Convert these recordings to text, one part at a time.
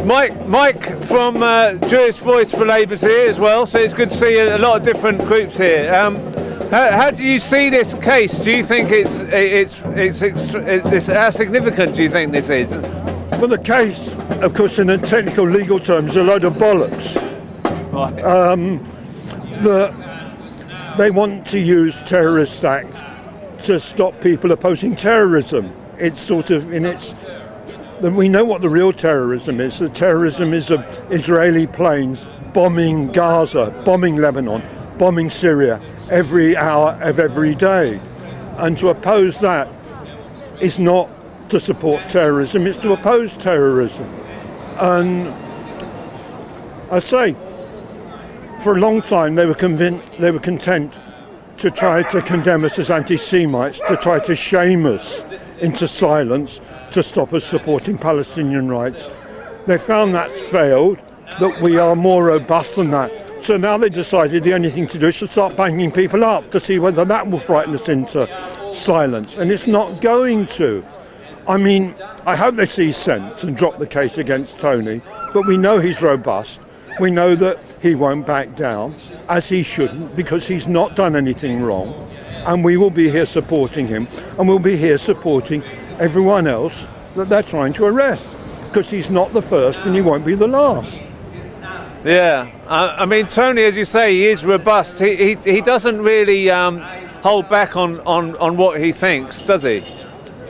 Mike from Jewish Voice for Labour's here as well, so it's good to see a lot of different groups here. How do you see this case? Do you think it's how significant do you think this is? Well, the case, of course, in technical legal terms, is a load of bollocks. Right. They want to use Terrorist Act to stop people opposing terrorism. It's sort of we know what the real terrorism is. The terrorism is of Israeli planes bombing Gaza, bombing Lebanon, bombing Syria every hour of every day. And to oppose that is not to support terrorism, it's to oppose terrorism. And I say, for a long time they were content to try to condemn us as anti-Semites, to try to shame us into silence, to stop us supporting Palestinian rights. They found that's failed, that we are more robust than that. So now they decided the only thing to do is to start banging people up to see whether that will frighten us into silence. And it's not going to. I mean, I hope they see sense and drop the case against Tony, but we know he's robust. We know that he won't back down, as he shouldn't, because he's not done anything wrong. And we will be here supporting him, and we'll be here supporting everyone else that they're trying to arrest, because he's not the first and he won't be the last. Yeah, I mean, Tony, as you say, he is robust. He doesn't really hold back on what he thinks, does he?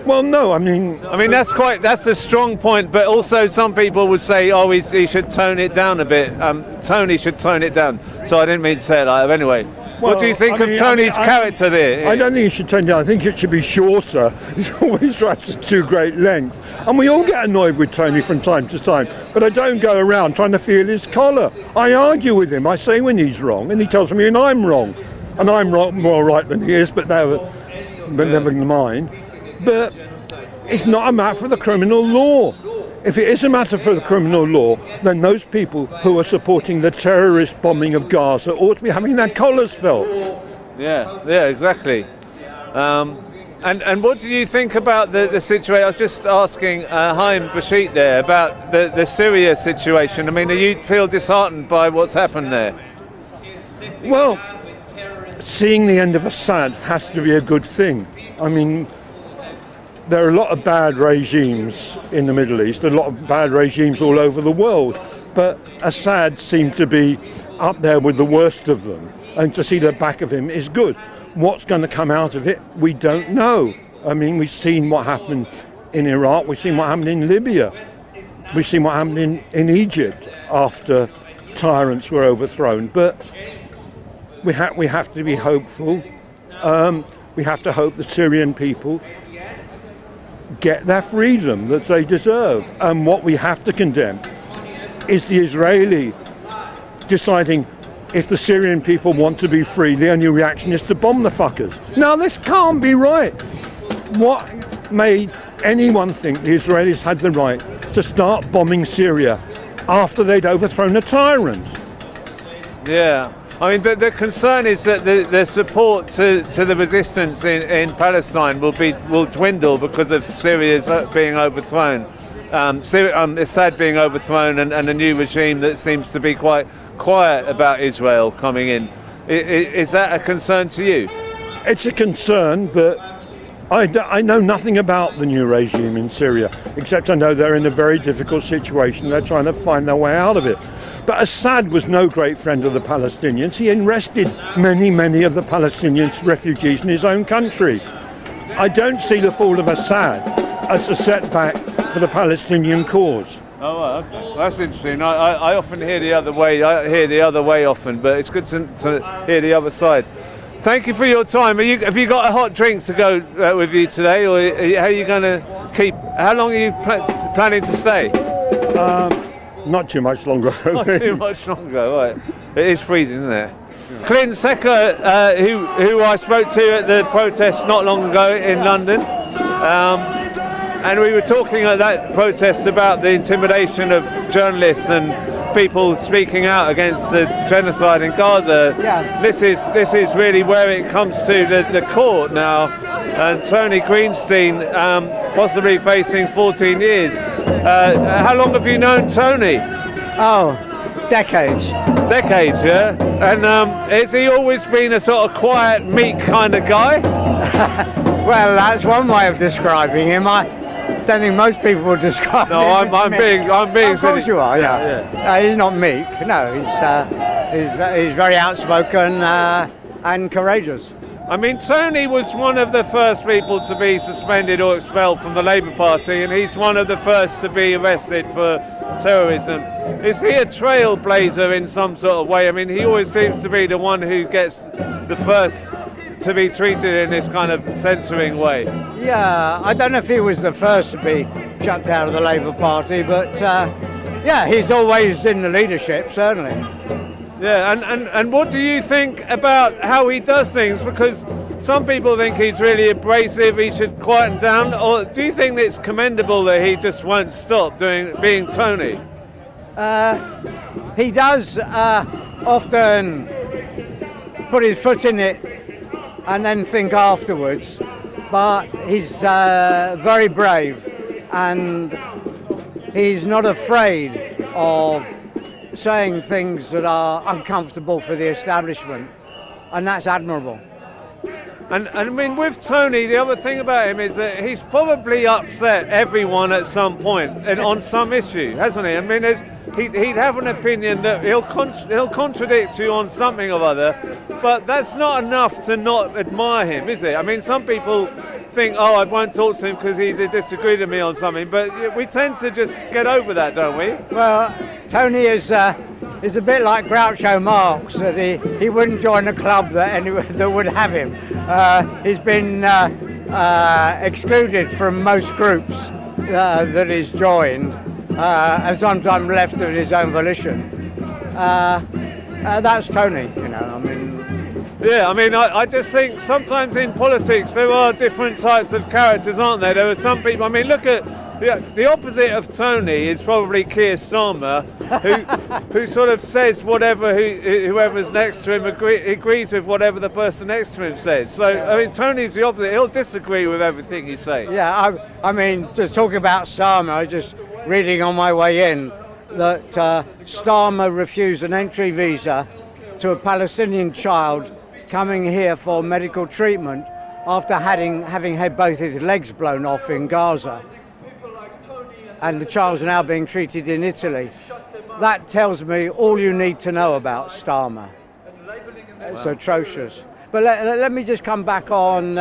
Well, no, I mean that's a strong point, but also some people would say, oh, he should tone it down a bit. Tony should tone it down. So I didn't mean to say it like that. Anyway, what do you think of Tony's character there? I don't think it should tone down. I think it should be shorter. He always writes to great length. And we all get annoyed with Tony from time to time, but I don't go around trying to feel his collar. I argue with him. I say when he's wrong, and he tells me and I'm wrong. And I'm more right than he is, but never mind. But it's not a matter for the criminal law. If it is a matter for the criminal law, then those people who are supporting the terrorist bombing of Gaza ought to be having their collars felt. Yeah, exactly. And what do you think about the situation? I was just asking Haim Bashir there about the Syria situation. I mean, do you feel disheartened by what's happened there? Well, seeing the end of Assad has to be a good thing. I mean, there are a lot of bad regimes in the Middle East, a lot of bad regimes all over the world, but Assad seemed to be up there with the worst of them, and to see the back of him is good. What's going to come out of it, we don't know. I mean, we've seen what happened in Iraq, we've seen what happened in Libya, we've seen what happened in Egypt after tyrants were overthrown, but we have to be hopeful. We have to hope the Syrian people get their freedom that they deserve. And what we have to condemn is the Israeli deciding if the Syrian people want to be free, the only reaction is to bomb the fuckers. Now, this can't be right. What made anyone think the Israelis had the right to start bombing Syria after they'd overthrown a tyrant? Yeah. I mean, the concern is that the support to the resistance in Palestine will dwindle because of Syria's being overthrown. Assad being overthrown and a new regime that seems to be quite quiet about Israel coming in. Is that a concern to you? It's a concern, but I know nothing about the new regime in Syria, except I know they're in a very difficult situation. They're trying to find their way out of it. But Assad was no great friend of the Palestinians. He arrested many of the Palestinians refugees in his own country. I don't see the fall of Assad as a setback for the Palestinian cause. Oh, okay. Well, that's interesting. I often hear the other way. I hear the other way often, but it's good to hear the other side. Thank you for your time. Have you got a hot drink to go with you today, or how are you going to keep? How long are you planning to stay? Not too much longer. Not too much longer, right. It is freezing, isn't it? Yeah. Glyn Secker, who I spoke to at the protest not long ago in London, and we were talking at that protest about the intimidation of journalists and people speaking out against the genocide in Gaza. Yeah. This is really where it comes to the court now. and Tony Greenstein possibly facing 14 years. How long have you known Tony? Oh, decades. Decades, yeah? And has he always been a sort of quiet, meek kind of guy? Well, that's one way of describing him. I don't think most people would describe him. No, I'm being. Of course you are, yeah. He's not meek, no. He's very outspoken and courageous. I mean, Tony was one of the first people to be suspended or expelled from the Labour Party, and he's one of the first to be arrested for terrorism. Is he a trailblazer in some sort of way? I mean, he always seems to be the one who gets the first to be treated in this kind of censoring way. Yeah, I don't know if he was the first to be chucked out of the Labour Party, but yeah, he's always in the leadership, certainly. Yeah, and what do you think about how he does things? Because some people think he's really abrasive, he should quieten down, or do you think it's commendable that he just won't stop being Tony? He does often put his foot in it and then think afterwards, but he's very brave and he's not afraid of saying things that are uncomfortable for the establishment, and that's admirable. And I mean, with Tony, the other thing about him is that he's probably upset everyone at some point and on some issue, hasn't he? I mean, he'd have an opinion that he'll contradict you on something or other, but that's not enough to not admire him, is it? I mean, some people think, oh, I won't talk to him because he disagreed with me on something, but we tend to just get over that, don't we? Well, Tony is a bit like Groucho Marx, that he wouldn't join a club that would have him. He's been excluded from most groups that he's joined, and sometimes left of his own volition. That's Tony, you know, I mean. Yeah, I mean, I just think sometimes in politics there are different types of characters, aren't there? There are some people, I mean, look at the opposite of Tony is probably Keir Starmer, who sort of says whatever whoever's next to him agrees with whatever the person next to him says. So, I mean, Tony's the opposite. He'll disagree with everything you say. Yeah, I mean, just talking about Starmer, I was just reading on my way in that Starmer refused an entry visa to a Palestinian child coming here for medical treatment after having had both his legs blown off in Gaza. And the child's now being treated in Italy. That tells me all you need to know about Starmer. It's atrocious. But let me just come back on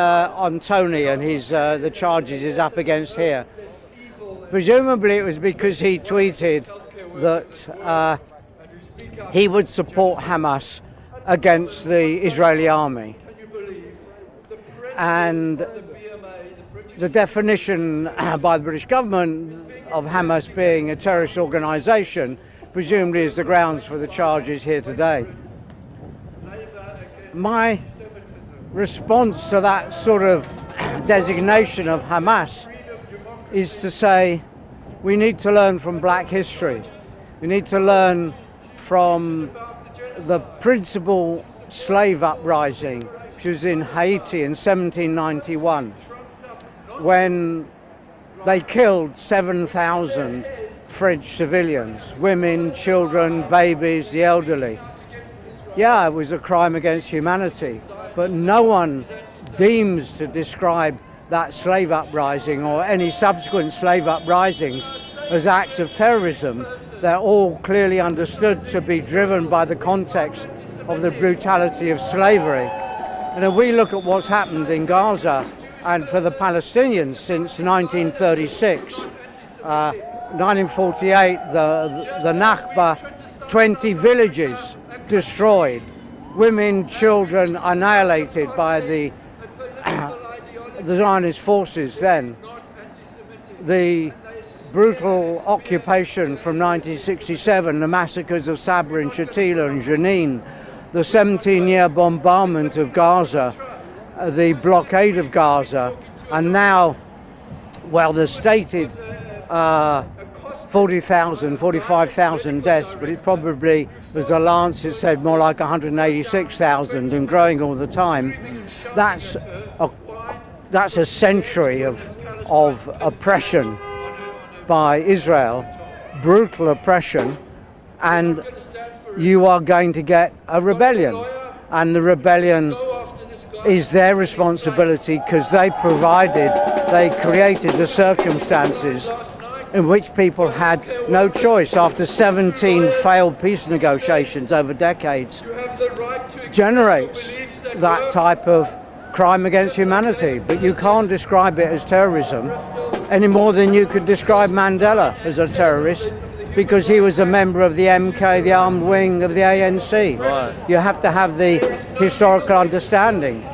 Tony and the charges he's up against here. Presumably it was because he tweeted that he would support Hamas against the Israeli army. And the definition by the British government of Hamas being a terrorist organisation presumably is the grounds for the charges here today. My response to that sort of designation of Hamas is to say we need to learn from black history. We need to learn from the principal slave uprising, which was in Haiti in 1791, when they killed 7,000 French civilians, women, children, babies, the elderly. Yeah, it was a crime against humanity, but no one deems to describe that slave uprising or any subsequent slave uprisings as acts of terrorism. They're all clearly understood to be driven by the context of the brutality of slavery. And if we look at what's happened in Gaza and for the Palestinians since 1936, 1948, the Nakba, 20 villages destroyed, women, children annihilated by the Zionist forces then. The brutal occupation from 1967, the massacres of Sabra and Shatila and Jenin, the 17-year bombardment of Gaza, the blockade of Gaza, and now, well, the stated 40,000, 45,000 deaths, but it probably, as the Lancet said, more like 186,000 and growing all the time. That's that's a century of oppression by Israel, brutal oppression, and you are going to get a rebellion. And the rebellion is their responsibility because they created the circumstances in which people had no choice after 17 failed peace negotiations over decades. Generates that type of crime against humanity, but you can't describe it as terrorism any more than you could describe Mandela as a terrorist, because he was a member of the MK, the armed wing of the ANC. Right. You have to have the historical understanding.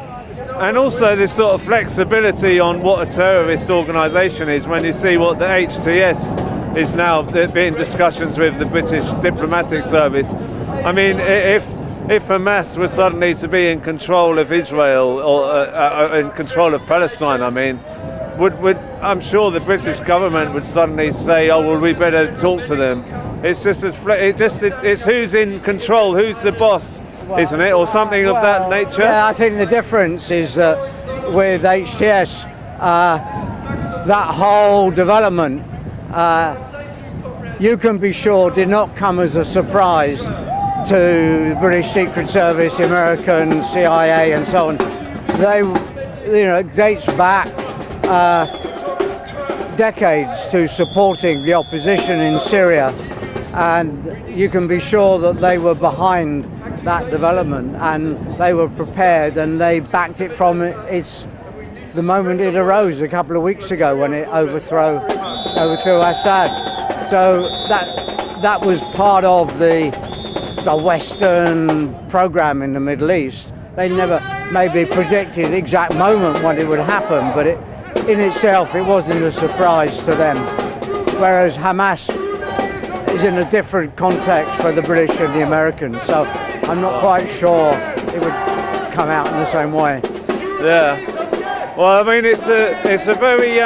And also this sort of flexibility on what a terrorist organisation is. When you see what the HTS is now being discussions with the British diplomatic service. I mean, if Hamas was suddenly to be in control of Israel or in control of Palestine, I mean, would I'm sure the British government would suddenly say, oh well, we better talk to them. It's just it's who's in control, who's the boss, isn't it, or something of that nature? Yeah, I think the difference is that with HTS, that whole development, you can be sure, did not come as a surprise to the British Secret Service, the American CIA, and so on. They, dates back decades to supporting the opposition in Syria, and you can be sure that they were behind that development, and they were prepared, and they backed it from the moment it arose a couple of weeks ago when it overthrew Assad. So that was part of the Western program in the Middle East. They never maybe predicted the exact moment when it would happen, but in itself it wasn't a surprise to them. Whereas Hamas is in a different context for the British and the Americans, so I'm not quite sure it would come out in the same way. Yeah. Well, I mean, it's a very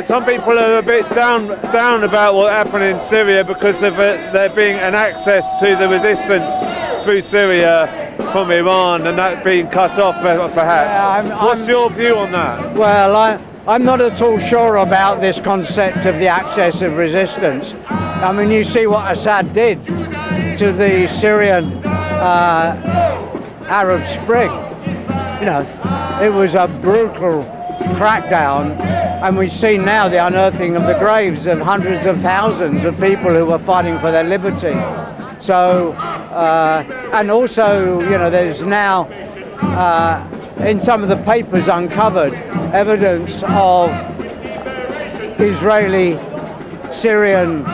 some people are a bit down about what happened in Syria because of there being an access to the resistance through Syria from Iran and that being cut off, perhaps. Yeah, What's your view on that? Well, I'm not at all sure about this concept of the access of resistance. I mean, you see what Assad did to the Syrian Arab Spring. It was a brutal crackdown, and we see now the unearthing of the graves of hundreds of thousands of people who were fighting for their liberty. So, and also, there's now in some of the papers uncovered evidence of Israeli-Syrian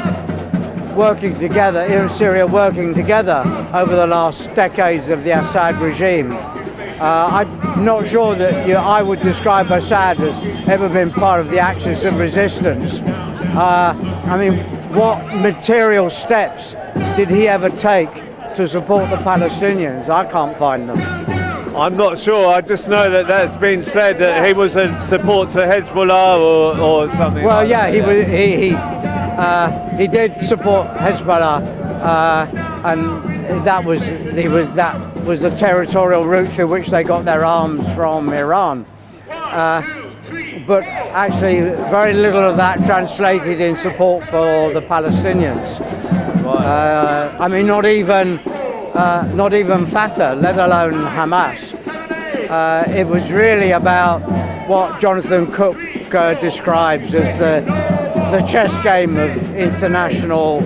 working together, Syria working together over the last decades of the Assad regime. I'm not sure that I would describe Assad as ever been part of the axis of resistance. I mean, what material steps did he ever take to support the Palestinians? I can't find them. I'm not sure. I just know that that's been said that he was a support to Hezbollah or something. Well, like yeah, that. He did support Hezbollah, and that was the territorial route through which they got their arms from Iran. But actually, very little of that translated in support for the Palestinians. Right. I mean, not even Fatah, let alone Hamas. It was really about what Jonathan Cook describes as the chess game of international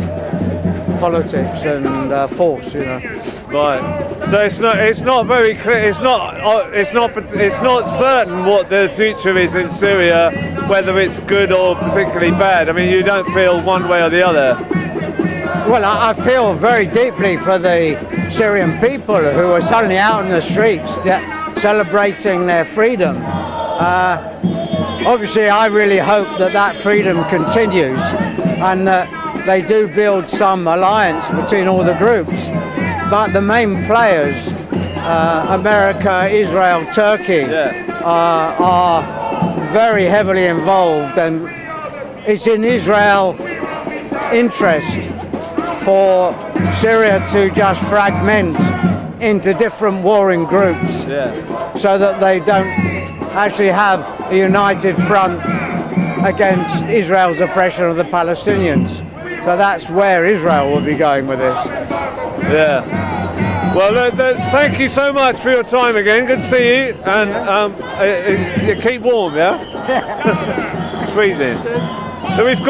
politics and force, Right. So it's not very clear. It's not certain what the future is in Syria, whether it's good or particularly bad. I mean, you don't feel one way or the other. Well, I feel very deeply for the Syrian people who are suddenly out in the streets celebrating their freedom. Obviously, I really hope that freedom continues and that they do build some alliance between all the groups. But the main players, America, Israel, Turkey, are very heavily involved, and it's in Israel's interest for Syria to just fragment into different warring groups so that they don't actually have a united front against Israel's oppression of the Palestinians. So that's where Israel will be going with this. Yeah. Well, thank you so much for your time again. Good to see you. And you keep warm, yeah? It's freezing. So we've got